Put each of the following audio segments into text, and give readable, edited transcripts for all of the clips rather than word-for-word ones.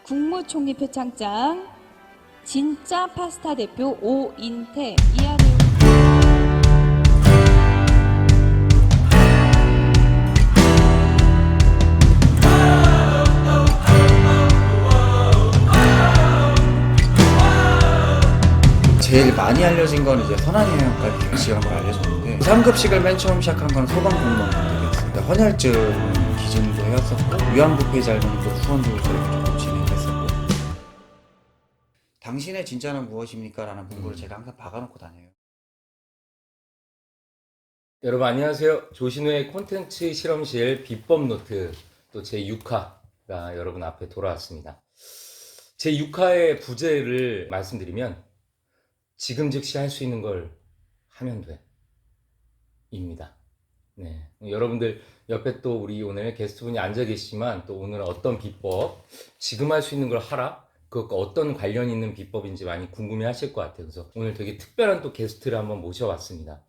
국무총리 표창장, 진짜 파스타 대표 오인태 이하 내용. 제일 많이 알려진 건 이제 선한영양까지 결식한 걸 알려줬는데, 상급식을 맨 처음 시작한 건 소방공무원분들이었습니다. 헌혈증 기증도 해왔었고, 위안부 피해자 할머니도 후원도 저희가 조금 진행했었고. 당신의 진짜는 무엇입니까? 라는 문구를 제가 항상 박아놓고 다녀요. 여러분 안녕하세요. 조신우의 콘텐츠 실험실 비법 노트 또 제6화가 여러분 앞에 돌아왔습니다. 제6화의 부제를 말씀드리면 지금 즉시 할 수 있는 걸 하면 돼 입니다. 네, 여러분들 옆에 또 우리 오늘 게스트분이 앉아 계시지만 또 오늘은 어떤 비법, 지금 할 수 있는 걸 하라, 그것과 어떤 관련 있는 비법인지 많이 궁금해 하실 것 같아요. 그래서 오늘 되게 특별한 또 게스트를 한번 모셔왔습니다.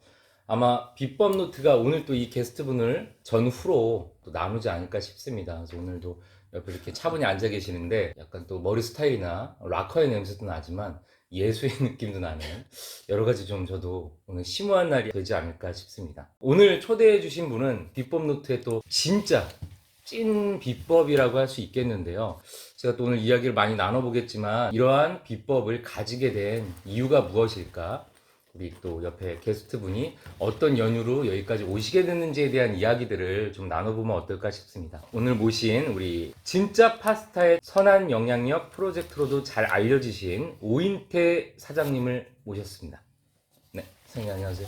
아마 비법 노트가 오늘 또 이 게스트분을 전후로 또 나누지 않을까 싶습니다. 그래서 오늘도 옆에 이렇게 차분히 앉아 계시는데 약간 또 머리 스타일이나 락커의 냄새도 나지만 예수의 느낌도 나는 여러 가지 좀 저도 오늘 심오한 날이 되지 않을까 싶습니다. 오늘 초대해 주신 분은 비법 노트의 또 진짜 찐 비법이라고 할 수 있겠는데요. 제가 또 오늘 이야기를 많이 나눠보겠지만 이러한 비법을 가지게 된 이유가 무엇일까? 우리 또 옆에 게스트분이 어떤 연유로 여기까지 오시게 됐는지에 대한 이야기들을 좀 나눠보면 어떨까 싶습니다. 오늘 모신 우리 진짜 파스타의 선한 영향력 프로젝트로도 잘 알려지신 오인태 사장님을 모셨습니다. 네, 사장님 안녕하세요.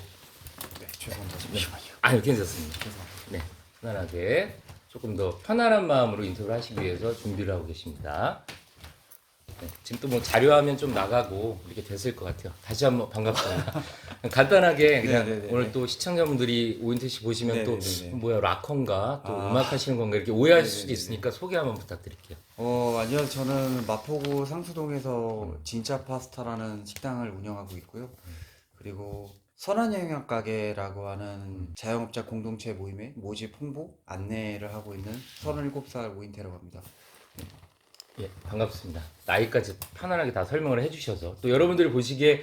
네, 죄송합니다. 잠시만요. 아유, 괜찮습니다. 죄송합니다. 네, 편안하게 조금 더 편안한 마음으로 인터뷰를 하시기 위해서 준비를 하고 계십니다. 네, 지금 또 뭐 자료화면 좀 나가고 이렇게 됐을 것 같아요. 다시 한번 반갑습니다. 간단하게 그냥 네네네. 오늘 또 시청자분들이 오인태 씨 보시면 또 네네네. 뭐야 락커인가 또 아. 음악 하시는 건가 이렇게 오해하실 수도 네네네. 있으니까 소개 한번 부탁드릴게요. 안녕하세요. 저는 마포구 상수동에서 진짜 파스타라는 식당을 운영하고 있고요. 그리고 선한영양 가게라고 하는 자영업자 공동체 모임의 모집 홍보 안내를 하고 있는 37살 오인태라고 합니다. 예, 반갑습니다. 나이까지 편안하게 다 설명을 해주셔서 또 여러분들이 보시기에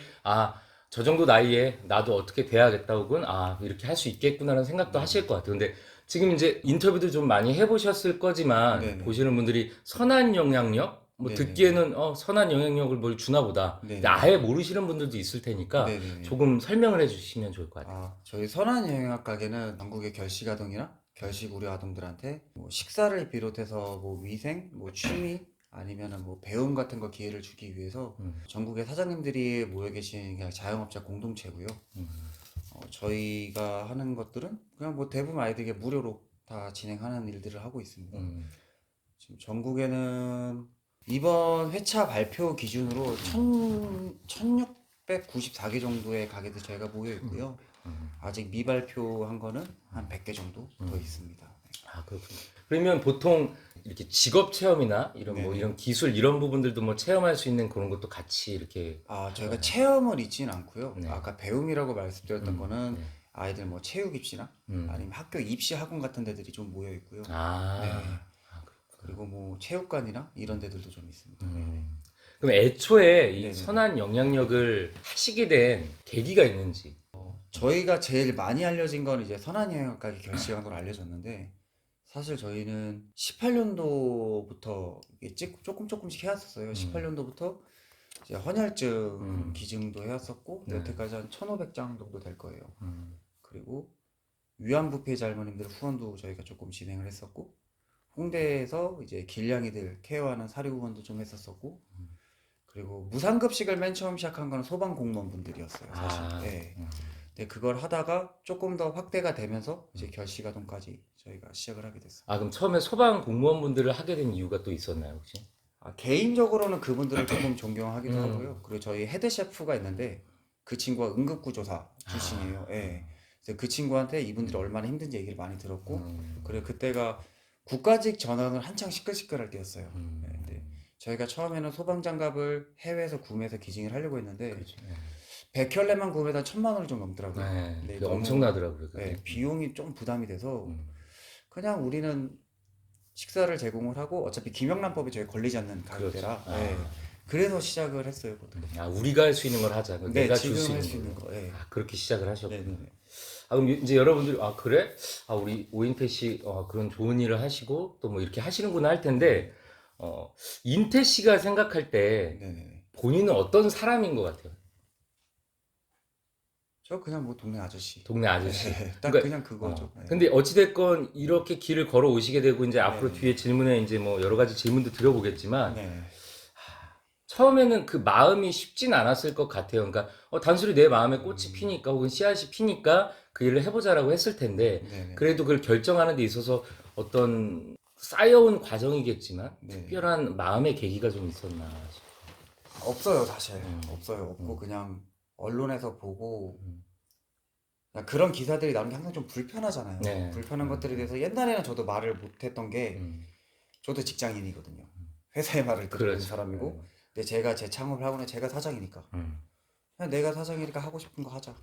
저 정도 나이에 나도 어떻게 돼야겠다 혹은 이렇게 할 수 있겠구나라는 생각도 하실 것 같아요. 근데 지금 이제 인터뷰도 좀 많이 해보셨을 거지만 네네. 보시는 분들이 선한 영향력? 뭐 네네. 듣기에는 선한 영향력을 뭘 주나 보다. 네네. 근데 아예 모르시는 분들도 있을 테니까 네네. 조금 설명을 해주시면 좋을 것 같아요. 저희 선한영양 가게는 전국의 결식 아동이나 결식 우려 아동들한테 뭐 식사를 비롯해서 뭐 위생, 뭐 취미 아니면은 뭐 배움 같은 거 기회를 주기 위해서 전국의 사장님들이 모여 계신 그냥 자영업자 공동체고요. 저희가 하는 것들은 그냥 뭐 대부분 아이들에게 무료로 다 진행하는 일들을 하고 있습니다. 지금 전국에는 이번 회차 발표 기준으로 1694개 정도의 가게들 저희가 모여 있고요. 아직 미발표한 거는 한 100개 정도 더 있습니다. 그렇군요. 그러면 보통 이렇게 직업 체험이나 이런 뭐 네네. 이런 기술 이런 부분들도 뭐 체험할 수 있는 그런 것도 같이 이렇게 저희가 체험을 있지는 않고요. 네. 아까 배움이라고 말씀드렸던 거는 네. 아이들 뭐 체육 입시나 아니면 학교 입시 학원 같은 데들이 좀 모여 있고요. 네. 그리고 뭐 체육관이나 이런 데들도 좀 있습니다. 그럼 애초에 이 네네. 선한 영향력을 하시게 된 계기가 있는지. 저희가 제일 많이 알려진 건 이제 선한영양까지 결식한 걸 알려졌는데, 사실 저희는 18년도부터 조금씩 해왔었어요. 18년도부터 이제 헌혈증 기증도 해왔었고, 네. 여태까지 한 1,500장 정도 될 거예요. 그리고 위안부 피해자 할머님들 후원도 저희가 조금 진행을 했었고, 홍대에서 이제 길냥이들 케어하는 사료 후원도 좀 했었었고, 그리고 무상급식을 맨 처음 시작한 건 소방공무원분들이었어요, 사실. 네. 근데 그걸 하다가 조금 더 확대가 되면서 이제 결식아동까지 저희가 시작을 하게 됐어요. 그럼 처음에 소방 공무원분들을 하게 된 이유가 또 있었나요, 혹시? 개인적으로는 그분들을 조금 존경하기도 하고요. 그리고 저희 헤드 셰프가 있는데 그 친구가 응급구조사 출신이에요. 예. 그래서 그 친구한테 이분들이 얼마나 힘든지 얘기를 많이 들었고, 그리고 그때가 국가직 전환을 한창 시끌시끌할 때였어요. 예, 근데 저희가 처음에는 소방장갑을 해외에서 구매해서 기증을 하려고 했는데, 그렇죠. 100켤레만 구매해도 1,000만 원이 좀 넘더라고요. 네. 근데 엄청나더라고요. 그게. 비용이 좀 부담이 돼서 그냥 우리는 식사를 제공을 하고 어차피 김영란법에 저희 걸리지 않는 가격대라. 그렇죠. 네. 그래서 시작을 했어요. 보통. 아, 우리가 할 수 있는 걸 하자. 네, 내가 줄 지금 수 할 있는 수 있는 거. 거. 네. 아, 그렇게 시작을 하셨군요. 네. 아, 그럼 이제 여러분들이 아 그래? 아 우리 오인태 씨 그런 좋은 일을 하시고 또 뭐 이렇게 하시는구나 할 텐데 인태 씨가 생각할 때 네. 본인은 어떤 사람인 것 같아요? 저 그냥 뭐 동네 아저씨. 동네 아저씨. 네, 딱 그러니까, 그냥 그거죠. 네. 근데 어찌됐건 이렇게 길을 걸어 오시게 되고 이제 앞으로 네. 뒤에 질문에 이제 뭐 여러 가지 질문도 드려보겠지만 네. 처음에는 그 마음이 쉽진 않았을 것 같아요. 그러니까 단순히 내 마음에 꽃이 피니까 혹은 씨앗이 피니까 그 일을 해보자라고 했을 텐데 네. 그래도 그걸 결정하는 데 있어서 어떤 쌓여온 과정이겠지만 네. 특별한 마음의 계기가 좀 있었나 싶어요. 없어요, 사실. 없어요. 없고 그냥 언론에서 보고 그냥 그런 기사들이 나오는 게 항상 좀 불편하잖아요. 네. 불편한 것들에 대해서 옛날에는 저도 말을 못했던 게 저도 직장인이거든요. 회사의 말을 듣는 그렇죠. 사람이고 근데 제가 재창업을 하고는 제가 사장이니까 그냥 내가 사장이니까 하고 싶은 거 하자.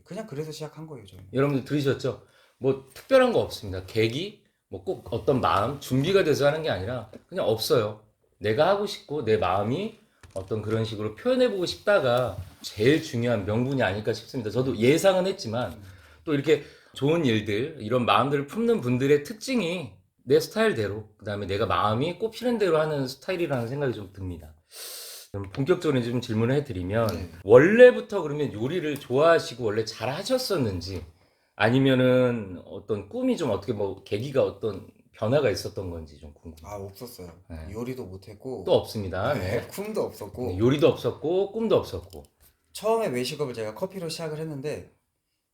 그냥 그래서 시작한 거예요, 저는. 여러분들 들으셨죠? 뭐 특별한 거 없습니다. 계기, 뭐 꼭 어떤 마음, 준비가 돼서 하는 게 아니라 그냥 없어요. 내가 하고 싶고 내 마음이 어떤 그런 식으로 표현해보고 싶다가 제일 중요한 명분이 아닐까 싶습니다. 저도 예상은 했지만 또 이렇게 좋은 일들, 이런 마음들을 품는 분들의 특징이 내 스타일대로, 그 다음에 내가 마음이 꼽히는 대로 하는 스타일이라는 생각이 좀 듭니다. 그럼 본격적으로 좀 질문을 해드리면 네. 원래부터 그러면 요리를 좋아하시고 원래 잘 하셨었는지 아니면은 어떤 꿈이 좀 어떻게 뭐 계기가 어떤 변화가 있었던 건지 좀 궁금해요. 아, 없었어요. 네. 요리도 못했고 또 없습니다. 네, 네. 꿈도 없었고 네, 요리도 없었고 꿈도 없었고. 처음에 외식업을 제가 커피로 시작을 했는데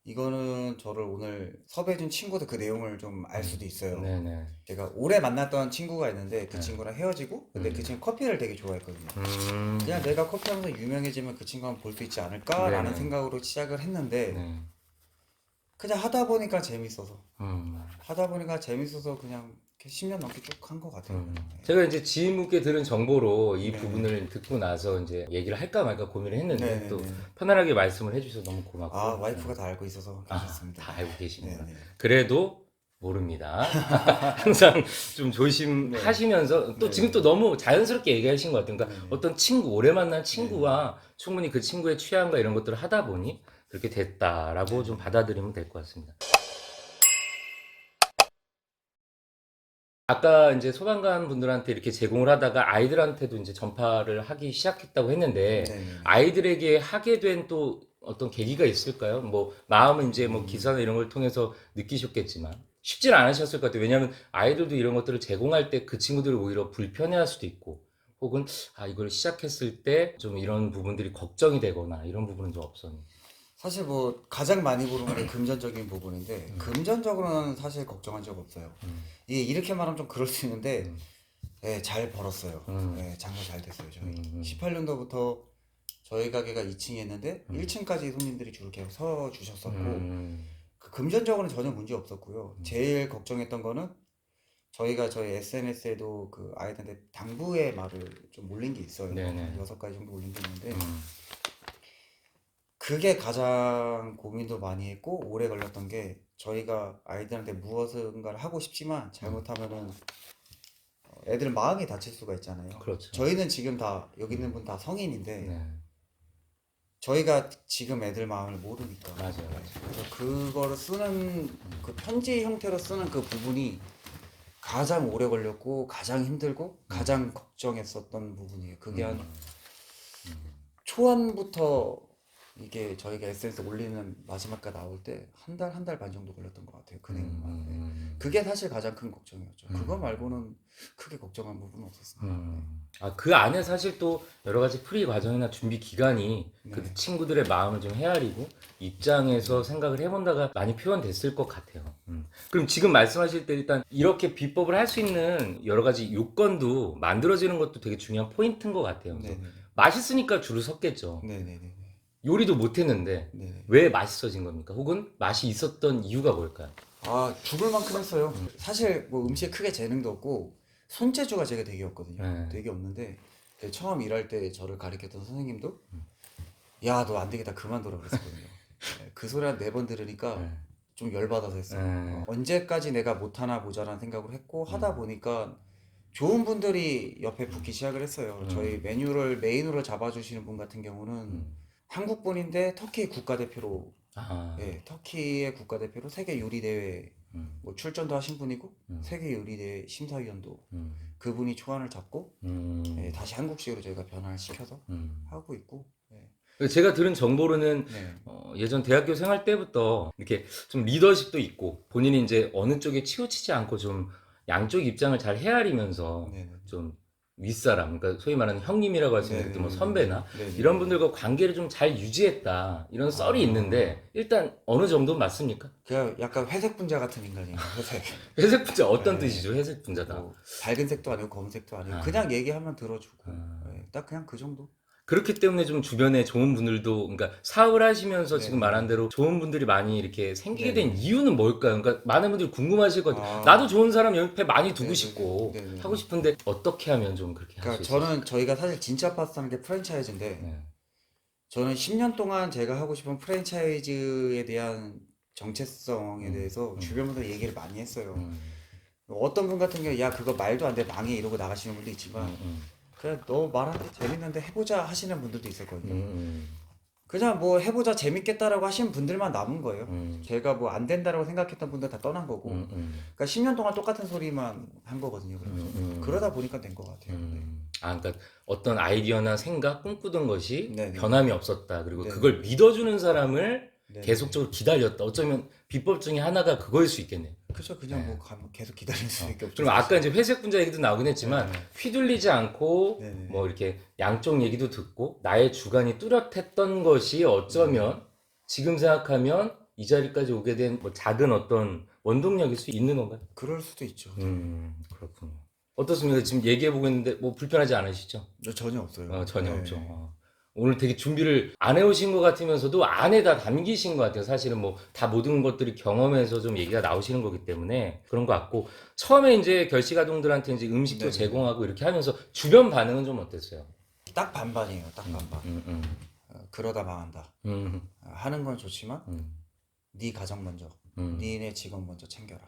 이거는 저를 오늘 섭외해준 친구도 그 내용을 좀 알 수도 있어요. 네네. 제가 오래 만났던 친구가 있는데 그 네. 친구랑 헤어지고 근데 그 친구 커피를 되게 좋아했거든요. 그냥 내가 커피하면서 유명해지면 그 친구 한번 볼 수 있지 않을까라는 네네. 생각으로 시작을 했는데 네. 그냥 하다 보니까 재밌어서 음. 그냥 이렇게 10년 넘게 쭉 한 것 같아요. 네. 제가 이제 지인분께 들은 정보로 이 네. 부분을 듣고 나서 이제 얘기를 할까 말까 고민을 했는데 네네네. 또 편안하게 말씀을 해주셔서 너무 고맙고. 아, 와이프가 다 알고 있어서 괜찮습니다. 다 알고 계시구나. 네네. 그래도 모릅니다. 항상 좀 조심하시면서 또 네. 지금 또 너무 자연스럽게 얘기하신 것 같아요. 그러니까 네. 어떤 친구, 오래 만난 친구와 충분히 그 친구의 취향과 이런 것들을 하다 보니 그렇게 됐다라고 좀 받아들이면 될 것 같습니다. 아까 이제 소방관 분들한테 이렇게 제공을 하다가 아이들한테도 이제 전파를 하기 시작했다고 했는데 네네. 아이들에게 하게 된 또 어떤 계기가 있을까요? 뭐 마음은 이제 뭐 기사나 이런 걸 통해서 느끼셨겠지만 쉽진 않으셨을 것 같아요. 왜냐하면 아이들도 이런 것들을 제공할 때 그 친구들이 오히려 불편해할 수도 있고 혹은 이걸 시작했을 때 좀 이런 부분들이 걱정이 되거나 이런 부분은 좀 없었는지. 사실 뭐 가장 많이 보는 게 금전적인 부분인데 금전적으로는 사실 걱정한 적 없어요. 이게 이렇게 말하면 좀 그럴 수 있는데 네, 잘 벌었어요. 네, 장사 잘 됐어요. 저희 18년도부터 저희 가게가 2층이었는데 1층까지 손님들이 줄을 계속 서 주셨었고 그 금전적으로는 전혀 문제 없었고요. 제일 걱정했던 거는 저희가 저희 SNS에도 그 아이들한테 당부의 말을 좀 올린 게 있어요. 네네. 6가지 정도 올린 게 있는데 그게 가장 고민도 많이 했고 오래 걸렸던 게 저희가 아이들한테 무엇인가를 하고 싶지만 잘못하면은 애들 마음이 다칠 수가 있잖아요. 그렇죠. 저희는 지금 다 여기 있는 분 다 성인인데 네. 저희가 지금 애들 마음을 모르니까. 맞아요. 그래서 그거를 쓰는 그 편지 형태로 쓰는 그 부분이 가장 오래 걸렸고 가장 힘들고 가장 걱정했었던 부분이에요. 그게 한 초안부터 이게 저희가 SNS 올리는 마지막까지 나올 때 한 달 반 정도 걸렸던 것 같아요. 그 내용만. 그게 사실 가장 큰 걱정이었죠. 그거 말고는 크게 걱정한 부분은 없었습니다. 그 안에 사실 또 여러 가지 풀이 과정이나 준비 기간이 네. 그 친구들의 마음을 좀 헤아리고 입장에서 생각을 해본다가 많이 표현됐을 것 같아요. 그럼 지금 말씀하실 때 일단 이렇게 비법을 할 수 있는 여러 가지 요건도 만들어지는 것도 되게 중요한 포인트인 것 같아요. 네네네. 맛있으니까 줄을 섰겠죠. 네네네. 요리도 못했는데 네네. 왜 맛있어진 겁니까? 혹은 맛이 있었던 이유가 뭘까요? 아, 죽을 만큼 했어요. 사실 뭐 음식에 크게 재능도 없고 손재주가 제가 되게 없거든요. 네. 되게 없는데 처음 일할 때 저를 가르쳤던 선생님도 야, 너 안 되겠다 그만둬라 그랬었거든요. 네, 그 소리 한 4번 들으니까 네. 좀 열받아서 했어요. 네. 언제까지 내가 못하나 보자라는 생각을 했고 하다 보니까 좋은 분들이 옆에 붙기 시작을 했어요. 저희 메뉴를 메인으로 잡아주시는 분 같은 경우는 한국 분인데 터키 국가대표로 아, 예, 터키의 국가대표로 세계 요리 대회 뭐 출전도 하신 분이고 세계 요리 대회 심사위원도 그분이 초안을 잡고 예, 다시 한국식으로 저희가 변화를 시켜서 하고 있고 예. 제가 들은 정보로는 네. 예전 대학교 생활 때부터 이렇게 좀 리더십도 있고 본인이 이제 어느 쪽에 치우치지 않고 좀 양쪽 입장을 잘 헤아리면서 네네. 좀 윗사람, 그러니까 소위 말하는 형님이라고 할 수 있는 네네. 뭐 선배나 네네. 이런 분들과 관계를 좀 잘 유지했다 이런 썰이 아. 있는데 일단 어느 정도는 맞습니까? 그냥 약간 회색 분자 같은 인간이에요. 회색. 회색 분자 어떤 네. 뜻이죠? 회색 분자다. 뭐 밝은 색도 아니고 검은색도 아니고 아. 그냥 얘기하면 들어주고 아. 예, 딱 그냥 그 정도. 그렇기 때문에 좀 주변에 좋은 분들도, 그러니까 사업을 하시면서 지금 네. 말한 대로 좋은 분들이 많이 이렇게 생기게 된 네. 이유는 뭘까요? 그러니까 많은 분들이 궁금하실 것 같아요. 아. 나도 좋은 사람 옆에 많이 두고 네, 싶고 네, 네, 네. 하고 싶은데 어떻게 하면 좀 그렇게 할 그러니까 수 있어요? 저는 저희가 사실 진짜 파스타는 게 프랜차이즈인데 네. 저는 10년 동안 제가 하고 싶은 프랜차이즈에 대한 정체성에 대해서 주변 분들 얘기를 많이 했어요. 어떤 분 같은 경우 야 그거 말도 안 돼 망해 이러고 나가시는 분도 있지만 그냥 너 말하는데 재밌는데 해보자 하시는 분들도 있었거든요. 그냥 뭐 해보자 재밌겠다라고 하시는 분들만 남은 거예요. 제가 뭐 안 된다라고 생각했던 분들 다 떠난 거고 그러니까 10년 동안 똑같은 소리만 한 거거든요. 그래서 그러다 보니까 된 것 같아요. 네. 아, 그러니까 어떤 아이디어나 생각, 꿈꾸던 것이 네네. 변함이 없었다. 그리고 네네. 그걸 믿어주는 사람을 네네. 계속적으로 기다렸다. 어쩌면 비법 중에 하나가 그거일 수 있겠네요. 그렇죠. 그냥 네. 뭐 계속 기다릴 수밖에 없죠. 그럼 아까 이제 회색 분자 얘기도 나오긴 했지만 네. 휘둘리지 않고 네네. 뭐 이렇게 양쪽 얘기도 듣고 나의 주관이 뚜렷했던 것이 어쩌면 지금 생각하면 이 자리까지 오게 된 뭐 작은 어떤 원동력일 수 있는 건가요? 그럴 수도 있죠. 그렇군요. 어떻습니까? 지금 얘기해보고 있는데 뭐 불편하지 않으시죠? 전혀 없어요. 전혀 네. 없죠. 오늘 되게 준비를 안 해오신 것 같으면서도 안에 다 담기신 것 같아요. 사실은 뭐 다 모든 것들이 경험해서 좀 얘기가 나오시는 거기 때문에 그런 것 같고 처음에 이제 결식아동들한테 이제 음식도 네네. 제공하고 이렇게 하면서 주변 반응은 좀 어땠어요? 딱 반반이에요. 딱 반반. 그러다 망한다. 하는 건 좋지만 네 가정 먼저, 니네 직원 먼저 챙겨라.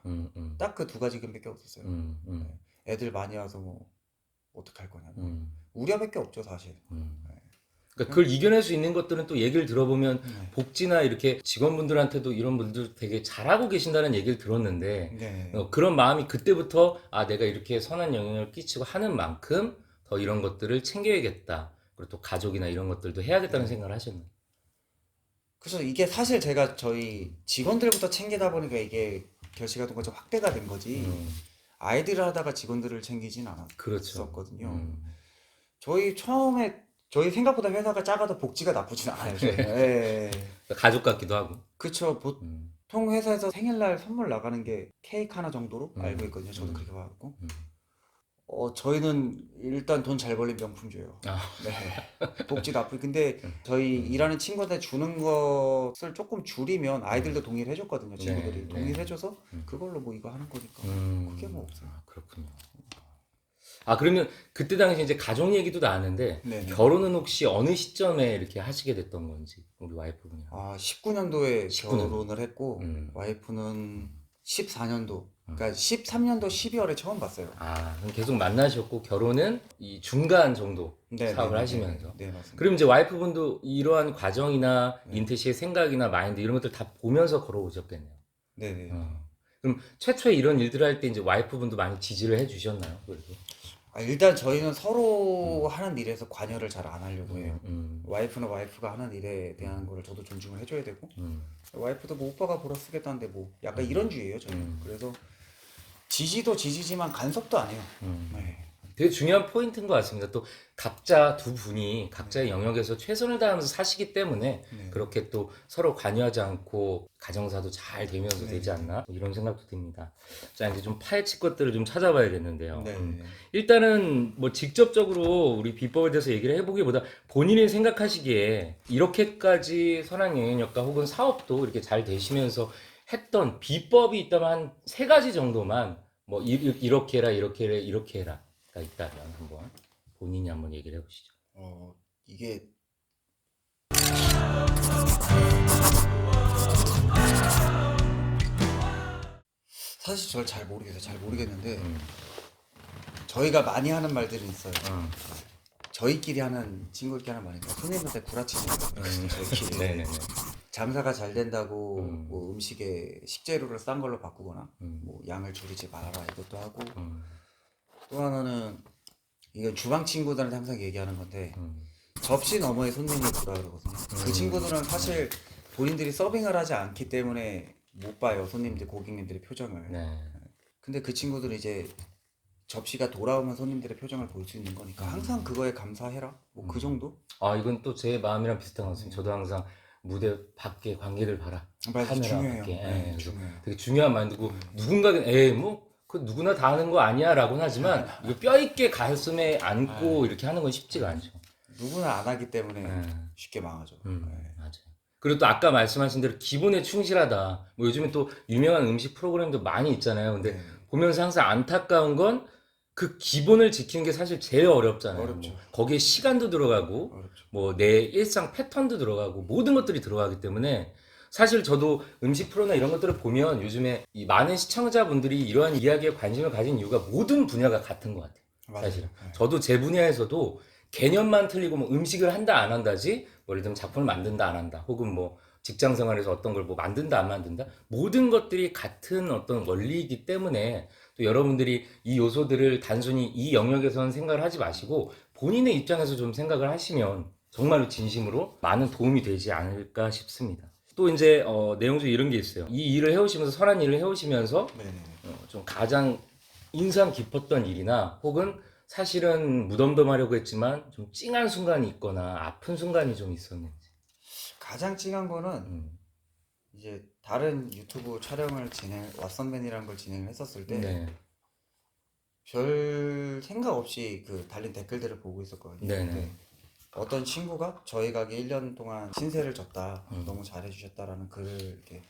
딱 그 두 가지 밖에 없었어요. 네. 애들 많이 와서 뭐 어떡할 거냐. 우려밖에 없죠 사실. 그러니까 그걸 이겨낼 수 있는 것들은 또 얘기를 들어보면 네. 복지나 이렇게 직원분들한테도 이런 분들 되게 잘하고 계신다는 얘기를 들었는데 네. 그런 마음이 그때부터 아 내가 이렇게 선한 영향을 끼치고 하는 만큼 더 이런 것들을 챙겨야겠다. 그리고 또 가족이나 이런 것들도 해야겠다는 생각을 하셨나요? 그래서 이게 사실 제가 저희 직원들부터 챙기다 보니까 이게 결식아동가 좀 확대가 된 거지. 아이들을 하다가 직원들을 챙기진 그렇죠. 않았었거든요. 저희 처음에 저희 생각보다 회사가 작아도 복지가 나쁘진 않아요. 저희. 예. 가족 같기도 하고. 그쵸. 보통 회사에서 생일날 선물 나가는 게 케이크 하나 정도로 알고 있거든요. 저도 그렇게 봐갖고. 저희는 일단 돈 잘 벌린 명품주예요. 아. 네. 복지 나쁘. 근데 저희 일하는 친구한테 주는 것을 조금 줄이면 아이들도 동의를 해줬거든요. 친구들이 네. 동의를 해줘서 그걸로 뭐 이거 하는 거니까 그게 뭐 없어요. 아, 그렇군요. 아 그러면 그때 당시 이제 가족 얘기도 나왔는데 네네. 결혼은 혹시 어느 시점에 이렇게 하시게 됐던 건지 우리 와이프분이. 19년도에 19년도. 결혼을 했고 음. 와이프는 14년도 그러니까 13년도 12월에 처음 봤어요. 아 그럼 계속 만나셨고 결혼은 이 중간 정도 네, 사업을 네, 하시면서. 네, 맞습니다. 그럼 이제 와이프분도 이러한 과정이나 인태 씨의 생각이나 마인드 이런 것들 다 보면서 걸어오셨겠네요. 네네. 그럼 최초에 이런 일들을 할 때 이제 와이프분도 많이 지지를 해주셨나요? 그래도? 일단 저희는 서로 하는 일에서 관여를 잘 안 하려고 해요. 음. 와이프는 와이프가 하는 일에 대한 거를 저도 존중을 해줘야 되고 와이프도 뭐 오빠가 보러 쓰겠다는데 뭐 약간 이런 주의예요 저는. 그래서 지지도 지지지만 간섭도 안 해요. 네. 되게 중요한 포인트인 것 같습니다. 또 각자 두 분이 각자의 영역에서 최선을 다하면서 사시기 때문에 네. 그렇게 또 서로 관여하지 않고 가정사도 잘 되면서 네. 되지 않나 이런 생각도 듭니다. 자 이제 좀 파헤칠 것들을 좀 찾아봐야겠는데요. 네. 일단은 뭐 직접적으로 우리 비법에 대해서 얘기를 해보기보다 본인이 생각하시기에 이렇게까지 선한 영향력과 혹은 사업도 이렇게 잘 되시면서 했던 비법이 있다면 한 3가지 정도만 뭐 이렇게 해라 이렇게 해라 이렇게 해라가 있다면 한번 본인이 한번 얘기를 해보시죠. 이게 사실 저를 잘 모르겠어요. 잘 모르겠는데 저희가 많이 하는 말들은 있어요. 저희끼리 하는 친구끼리 하는 말이니까 손님한테 구라치지 말고 저희끼리 네네네. 장사가 잘 된다고 음. 뭐 음식에 식재료를 싼 걸로 바꾸거나 음. 뭐 양을 줄이지 말아라 이것도 하고 음. 또 하나는 이건 주방 친구들한테 항상 얘기하는 건데 음. 접시 너머에 손님을 보라 그러거든요. 그 친구들은 사실 본인들이 서빙을 하지 않기 때문에 못 봐요. 손님들 고객님들의 표정을. 네. 근데 그 친구들은 이제 접시가 돌아오면 손님들의 표정을 볼 수 있는 거니까 항상 그거에 감사해라. 뭐 그 정도? 아, 이건 또 제 마음이랑 비슷한 것 같습니다. 저도 항상 무대 밖에 관객들 봐라. 맞아, 카메라 중요해요. 밖에. 네, 그래서 중요해요. 되게 중요한 마인드고 누군가는 뭐 그 누구나 다 하는 거 아니야 라고는 하지만 이거 뼈 있게 가슴에 안고 이렇게 하는 건 쉽지가 않죠. 누구나 안 하기 때문에 네. 쉽게 망하죠. 네. 맞아요. 그리고 또 아까 말씀하신 대로 기본에 충실하다. 뭐 요즘에 또 유명한 음식 프로그램도 많이 있잖아요. 근데 네. 보면서 항상 안타까운 건 그 기본을 지키는 게 사실 제일 어렵잖아요. 어렵죠. 뭐 거기에 시간도 들어가고 어렵죠. 뭐 내 일상 패턴도 들어가고 모든 것들이 들어가기 때문에 사실 저도 음식 프로나 이런 것들을 보면 요즘에 이 많은 시청자분들이 이러한 이야기에 관심을 가진 이유가 모든 분야가 같은 것 같아요. 맞아요. 사실은. 네. 저도 제 분야에서도 개념만 틀리고 뭐 음식을 한다 안 한다지 뭐 예를 들면 작품을 만든다 안 한다 혹은 뭐 직장 생활에서 어떤 걸 뭐 만든다 안 만든다 모든 것들이 같은 어떤 원리이기 때문에 또 여러분들이 이 요소들을 단순히 이 영역에서는 생각을 하지 마시고 본인의 입장에서 좀 생각을 하시면 정말로 진심으로 많은 도움이 되지 않을까 싶습니다. 또 이제 내용 중에 이런 게 있어요. 이 일을 해오시면서 선한 일을 해오시면서 네네. 좀 가장 인상 깊었던 일이나 혹은 사실은 무덤덤하려고 했지만 좀 찡한 순간이 있거나 아픈 순간이 좀 있었는지. 가장 찡한 거는 음. 이제 다른 유튜브 촬영을 왓썸맨이라는 걸 진행을 했었을 때 네. 별 생각 없이 그 달린 댓글들을 보고 있었거든요. 네네. 근데 어떤 친구가 저희 가게 1년 동안 신세를 졌다, 음. 너무 잘해주셨다라는 글을 이렇게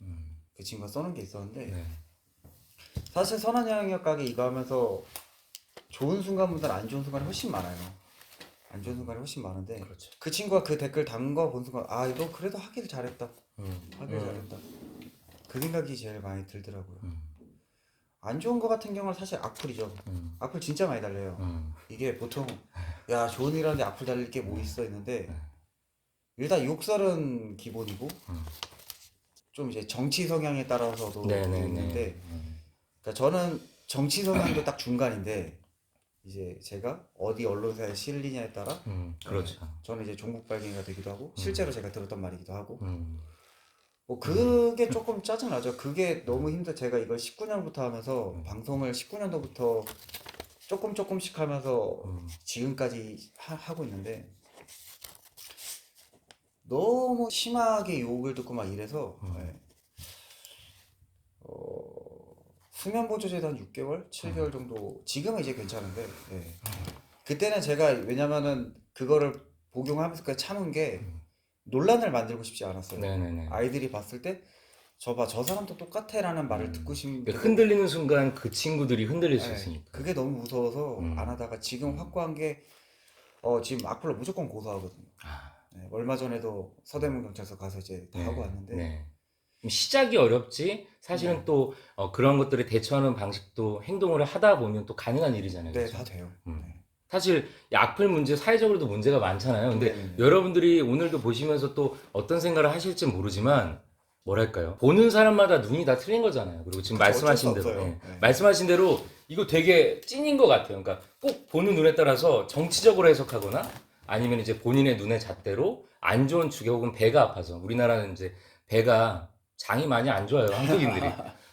음. 그 친구가 써놓은 게 있었는데 네. 사실 선한 영역 가게 이거 하면서 좋은 순간보다는 안 좋은 순간이 훨씬 많아요. 안 좋은 순간이 훨씬 많은데 그렇죠. 그 친구가 그 댓글 담가 본 순간 아 이거 그래도 하길 잘했다, 하길 잘했다, 그 생각이 제일 많이 들더라고요. 안 좋은 거 같은 경우는 사실 악플이죠. 악플 진짜 많이 달려요. 이게 보통 야 좋은 일 하는데 악플 달릴 게 뭐 있어 했는데 일단 욕설은 기본이고 좀 이제 정치 성향에 따라서도 네네네. 있는데 그러니까 저는 정치 성향도 딱 중간인데 이제 제가 어디 언론사에 실리냐에 따라 그렇죠. 저는 이제 종북 발갱이가 되기도 하고 실제로 제가 들었던 말이기도 하고 뭐 그게 조금 짜증나죠. 그게 너무 제가 이걸 19년부터 하면서 방송을 19년도부터 조금씩 하면서 지금까지 하고 있는데 너무 심하게 욕을 듣고 막 이래서 수면 보조제도 한 6개월, 7개월 정도 지금은 이제 괜찮은데 그때는 제가 왜냐면은 그거를 복용하면서 참은 게 논란을 만들고 싶지 않았어요. 네네네. 아이들이 봤을 때 저 사람도 똑같아라는 말을 듣고 싶은 흔들리는 순간 그 친구들이 흔들릴 수 있으니까. 그게 너무 무서워서 안 하다가 지금 확고한 게 지금 악플로 무조건 고소하거든요. 네, 얼마 전에도 서대문 경찰서 가서 이제 다 하고 왔는데 네. 시작이 어렵지 사실은 또 그런 것들에 대처하는 방식도 행동을 하다 보면 또 가능한 일이잖아요. 네, 그렇죠? 다 돼요. 사실 이 악플 문제 사회적으로도 문제가 많잖아요. 근데 네네네. 여러분들이 오늘도 보시면서 또 어떤 생각을 하실지 모르지만 뭐랄까요? 보는 사람마다 눈이 다 틀린 거잖아요. 그리고 지금 말씀하신 어쩔 수 대로 없어요. 네. 말씀하신 대로 이거 되게 찐인 것 같아요. 그러니까 꼭 보는 눈에 따라서 정치적으로 해석하거나 아니면 이제 본인의 눈의 잣대로 안 좋은 축에 혹은 배가 아파서 우리나라는 이제 배가 장이 많이 안 좋아요. 한국인들이.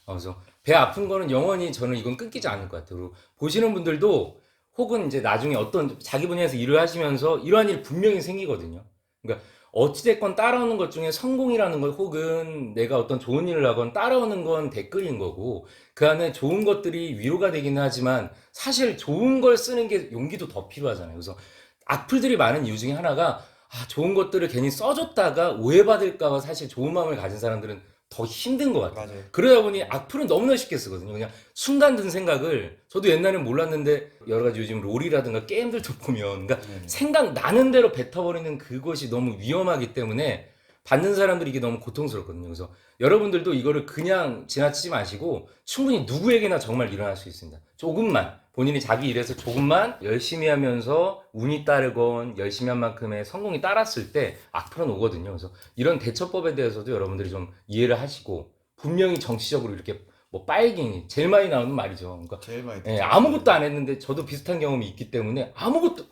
그래서 배 아픈 거는 영원히 저는 이건 끊기지 않을 것 같아요. 그리고 보시는 분들도 혹은 이제 나중에 어떤 자기 분야에서 일을 하시면서 이러한 일이 분명히 생기거든요. 그러니까 어찌됐건 따라오는 것 중에 성공이라는 것 혹은 내가 어떤 좋은 일을 하건 따라오는 건 댓글인 거고 그 안에 좋은 것들이 위로가 되기는 하지만 사실 좋은 걸 쓰는 게 용기도 더 필요하잖아요. 그래서 악플들이 많은 이유 중에 하나가 좋은 것들을 괜히 써줬다가 오해받을까봐 사실 좋은 마음을 가진 사람들은 더 힘든 것 같아요. 맞아요. 그러다 보니 악플은 너무나 쉽게 쓰거든요. 그냥 순간 든 생각을 저도 옛날엔 몰랐는데 여러 가지 요즘 롤이라든가 게임들도 보면 그러니까 생각 나는 대로 뱉어버리는 그것이 너무 위험하기 때문에 받는 사람들이 이게 너무 고통스럽거든요. 그래서 여러분들도 이거를 그냥 지나치지 마시고 충분히 누구에게나 정말 일어날 수 있습니다. 조금만 본인이 자기 일에서 조금만 열심히 하면서 운이 따르건 열심히 한 만큼의 성공이 따랐을 때 악플은 오거든요. 그래서 이런 대처법에 대해서도 여러분들이 좀 이해를 하시고 분명히 정치적으로 이렇게 뭐 빨갱이 제일 많이 나오는 말이죠. 그러니까 제일 많이 예, 듣죠. 아무것도 안 했는데 저도 비슷한 경험이 있기 때문에 아무것도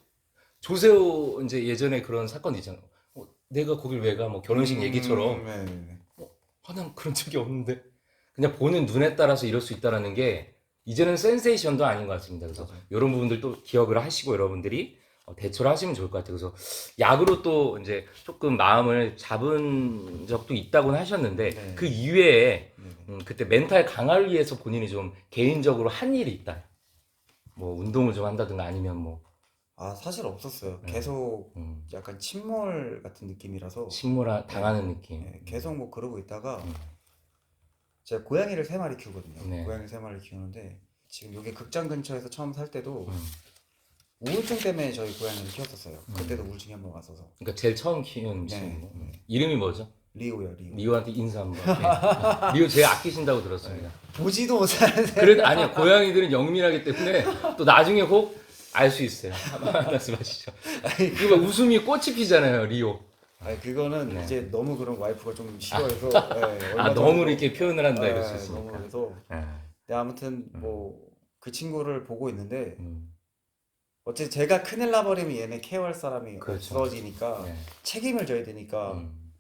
조세호 이제 예전에 그런 사건 있잖아요. 내가 거길 왜 가? 뭐 결혼식 얘기처럼 네네네. 난 그런 적이 없는데 그냥 보는 눈에 따라서 이럴 수 있다라는 게 이제는 센세이션도 아닌 것 같습니다. 그래서 맞아요. 이런 부분들도 기억을 하시고 여러분들이 대처를 하시면 좋을 것 같아요. 그래서 약으로 또 이제 조금 마음을 잡은 적도 있다고는 하셨는데 네. 그 이외에 네네. 그때 멘탈 강화를 위해서 본인이 좀 개인적으로 한 일이 있다. 뭐 운동을 좀 한다든가 아니면 뭐 아, 사실 없었어요. 네. 계속 약간 침몰 같은 느낌이라서 식모라 당하는 느낌. 네, 계속 뭐 그러고 있다가 음. 제가 고양이를 3마리 키우거든요. 네. 고양이 3마리를 키우는데 지금 여기 극장 근처에서 처음 살 때도 음. 우울증 때문에 저희 고양이를 키웠었어요. 그때도 우울증이 한번 왔어서. 그러니까 제일 처음 키운 네. 친구. 이름이 뭐죠? 리오요, 리오. 리오한테 인사 한번. 네. 리오 제일 아끼신다고 들었습니다. 보지도 못하는데. 그래도 아니야 고양이들은 영민하기 때문에 또 나중에 혹 알 수 있어요. 말씀하시죠. 이거 막 웃음이 꽃이 피잖아요, 리오. 아니 그거는 네. 이제 너무 그런 와이프가 좀 싫어해서 네, 얼마 너무 전에도- 이렇게 표현을 한다 네, 이럴 수 너무 있으니까. 그래서 네. 근데 아무튼 뭐 그 친구를 보고 있는데 음, 어째 제가 큰일 나버리면 얘네 케어할 사람이 그렇죠. 없어지니까 네. 책임을 져야 되니까 음,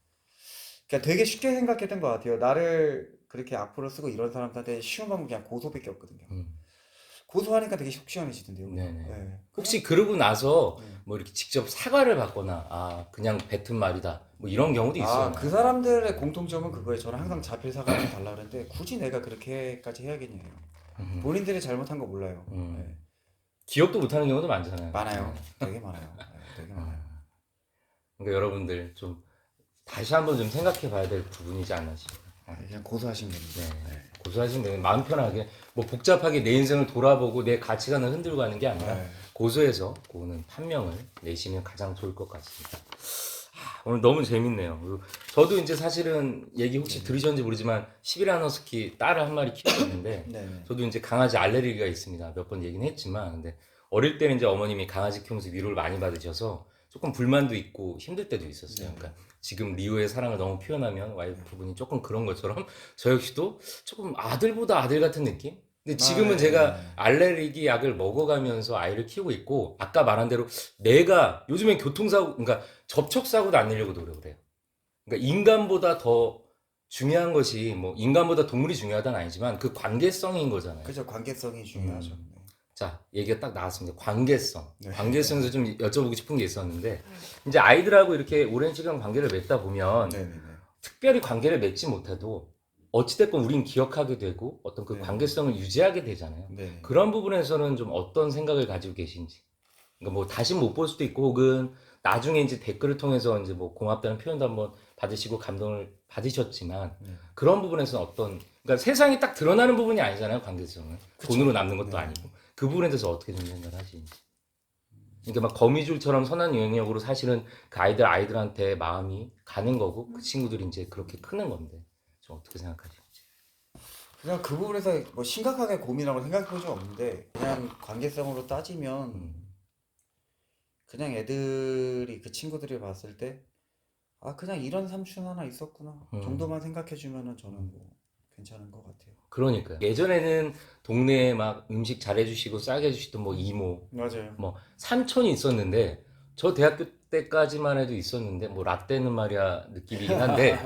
그러니까 되게 쉽게 생각했던 것 같아요. 나를 그렇게 악플을 쓰고 이런 사람들한테 쉬운 방법 그냥 고소밖에 없거든요. 고소하니까 되게 속 시원해지던데요. 네네. 네. 혹시 그러고 나서 네. 뭐 이렇게 직접 사과를 받거나 그냥 뱉은 말이다 뭐 이런 경우도 있어요. 아, 그 사람들의 공통점은 그거예요. 저는 항상 자필 사과를 달라 그러는데 굳이 내가 그렇게까지 해야겠냐요. 본인들이 잘못한 거 몰라요. 네. 기억도 못하는 경우도 많잖아요. 많아요. 네. 되게 많아요. 네, 되게 많아요. 그러니까 여러분들 좀 다시 한번 좀 생각해 봐야 될 부분이지 않나 싶어요. 그냥 고소하시면 됩니다. 네. 네. 고소하시면 되는 마음 편하게 뭐 복잡하게 내 인생을 돌아보고 내 가치관을 흔들고 가는 게 아니라 네. 고소해서 그거는 판명을 내시면 가장 좋을 것 같습니다. 오늘 너무 재밌네요. 그리고 저도 이제 사실은 얘기 혹시 들으셨는지 모르지만 시베리안 허스키 딸을 한 마리 키우고 있는데 네. 저도 이제 강아지 알레르기가 있습니다. 몇 번 얘기는 했지만 근데 어릴 때는 이제 어머님이 강아지 키우면서 위로를 많이 받으셔서 조금 불만도 있고 힘들 때도 있었어요. 네. 그러니까 지금 리오의 사랑을 너무 표현하면 와이프분이 조금 그런 것처럼 저 역시도 조금 아들보다 아들 같은 느낌? 근데 지금은 네. 제가 알레르기 약을 먹어가면서 아이를 키우고 있고 아까 말한 대로 내가 요즘엔 교통사고 그러니까 접촉사고도 안 내려고 노력을 해요. 그러니까 인간보다 더 중요한 것이 뭐 인간보다 동물이 중요하다는 아니지만 그 관계성인 거잖아요. 그죠. 관계성이 중요하죠. 네. 자, 얘기가 딱 나왔습니다. 관계성. 네. 관계성에서 좀 여쭤보고 싶은 게 있었는데 이제 아이들하고 이렇게 오랜 시간 관계를 맺다 보면 네네네. 특별히 관계를 맺지 못해도 어찌됐건 우린 기억하게 되고 어떤 그 네. 관계성을 유지하게 되잖아요. 네. 그런 부분에서는 좀 어떤 생각을 가지고 계신지. 그러니까 뭐 다시 못 볼 수도 있고 혹은 나중에 이제 댓글을 통해서 이제 뭐 고맙다는 표현도 한번 받으시고 감동을 받으셨지만 네. 그런 부분에서는 어떤 그러니까 세상이 딱 드러나는 부분이 아니잖아요. 관계성은. 그쵸. 돈으로 남는 것도 네. 아니고. 그 부분에 대해서 어떻게 좀 생각을 하시는지. 그러니까 막 거미줄처럼 선한 영역으로 사실은 그 아이들한테 마음이 가는 거고 그 친구들이 이제 그렇게 크는 건데 좀 어떻게 생각하시는지. 그냥 그 부분에서 뭐 심각하게 고민하고 생각해 본 적 없는데 그냥 관계성으로 따지면 그냥 애들이 그 친구들이 봤을 때 아 그냥 이런 삼촌 하나 있었구나 정도만 생각해 주면은 저는 뭐 괜찮은 것 같아요. 그러니까요. 예전에는 동네에 막 음식 잘해주시고 싸게 해주시던 뭐 이모, 맞아요. 뭐 삼촌이 있었는데 저 대학교 때까지만 해도 있었는데 뭐 라떼는 말이야 느낌이긴 한데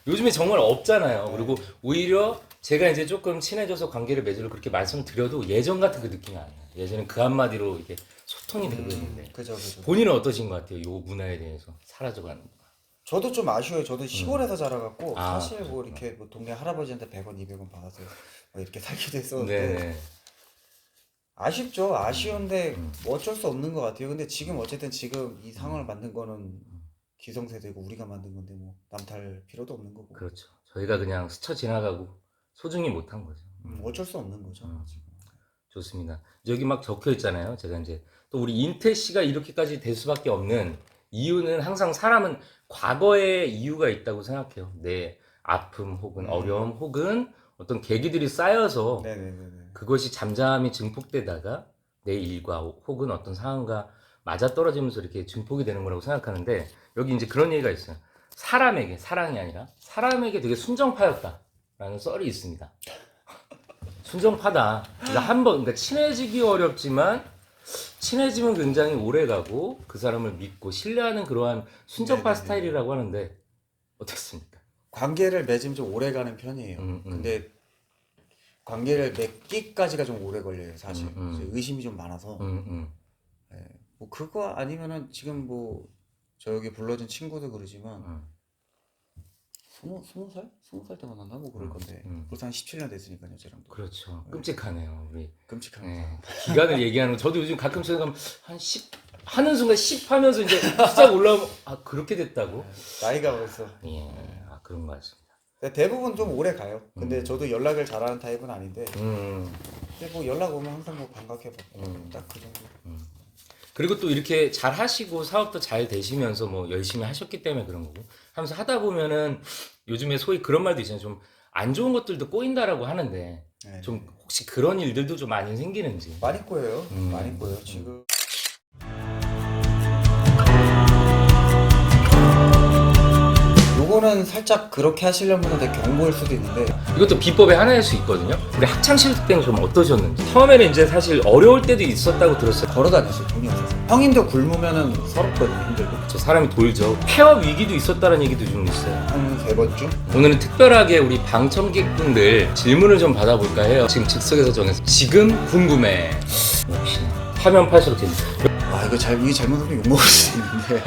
요즘에 정말 없잖아요. 그리고 오히려 제가 이제 조금 친해져서 관계를 맺으려 그렇게 말씀드려도 예전 같은 그 느낌이 아니에요. 예전엔 그 한마디로 이게 소통이 되고 있는데 그죠, 그죠. 본인은 어떠신 것 같아요? 요 문화에 대해서 사라져가는 거. 저도 좀 아쉬워요. 저도 시골에서 자라갖고 아, 사실 뭐 그러시구나. 이렇게 뭐 동네 할아버지한테 100원, 200원 받아서 뭐 이렇게 살기도 했었는데 네. 아쉽죠. 아쉬운데 뭐 어쩔 수 없는 것 같아요. 근데 지금 어쨌든 지금 이 상황을 만든 거는 기성세대고 우리가 만든 건데 뭐 남탈 필요도 없는 거고 그렇죠. 저희가 그냥 스쳐 지나가고 소중히 못한 거죠. 어쩔 수 없는 거죠. 지금. 좋습니다. 여기 막 적혀 있잖아요. 제가 이제 또 우리 인태 씨가 이렇게까지 될 수밖에 없는 이유는 항상 사람은 과거에 이유가 있다고 생각해요. 내 아픔 혹은 어려움 혹은 어떤 계기들이 쌓여서 네네네네. 그것이 잠잠히 증폭되다가 내 일과 혹은 어떤 상황과 맞아떨어지면서 이렇게 증폭이 되는 거라고 생각하는데, 여기 이제 그런 얘기가 있어요. 사람에게, 사랑이 아니라 사람에게 되게 순정파였다라는 썰이 있습니다. 순정파다. 그러니까 친해지기 어렵지만 친해지면 굉장히 오래 가고 그 사람을 믿고 신뢰하는 그러한 순정파 네네네. 스타일이라고 하는데 어떻습니까? 관계를 맺으면 좀 오래 가는 편이에요. 음. 근데 관계를 맺기까지가 좀 오래 걸려요, 사실. 음. 의심이 좀 많아서. 예, 뭐 그거 아니면은 지금 뭐 저 여기 불러준 친구도 그러지만 스무 살 때 만났나 뭐 그럴 건데 벌써 한 17년 됐으니까요, 쟤랑도. 그렇죠. 끔찍하네요. 우리 끔찍합니다. 네. 기간을 얘기하는 거. 저도 요즘 가끔 생각하면 한 10, 하는 순간 10 하면서 이제 숫자가 올라오면 아, 그렇게 됐다고? 나이가 벌써. 예. 아, 그런 것 같습니다. 대부분 좀 오래 가요. 근데 저도 연락을 잘하는 타입은 아닌데. 근데 뭐 연락 오면 항상 뭐 반갑해보고 딱 그 정도. 그리고 또 이렇게 잘 하시고 사업도 잘 되시면서 뭐 열심히 하셨기 때문에 그런 거고 하면서 하다 보면은 요즘에 소위 그런 말도 있잖아요. 좀 안 좋은 것들도 꼬인다라고 하는데 네. 좀 혹시 그런 일들도 좀 많이 생기는지. 많이 꼬여요. 많이 꼬여요. 지금. 요거는 살짝 그렇게 하시려는 분한테 경고일 수도 있는데 이것도 비법의 하나일 수 있거든요. 우리 학창시절 때는 좀 어떠셨는지. 처음에는 이제 사실 어려울 때도 있었다고 들었어요. 걸어다녔어요. 돈이 없어서. 형님도 굶으면은 서럽거든요. 힘들고. 저 사람이 돌죠. 폐업 위기도 있었다는 얘기도 좀 있어요. 한 3번쯤? 오늘은 특별하게 우리 방청객분들 질문을 좀 받아볼까 해요. 지금 즉석에서 정해서 지금 궁금해. 역시 화면 팔수록 재밌어요. 아 이거 잘못하면 욕먹을 수 있는데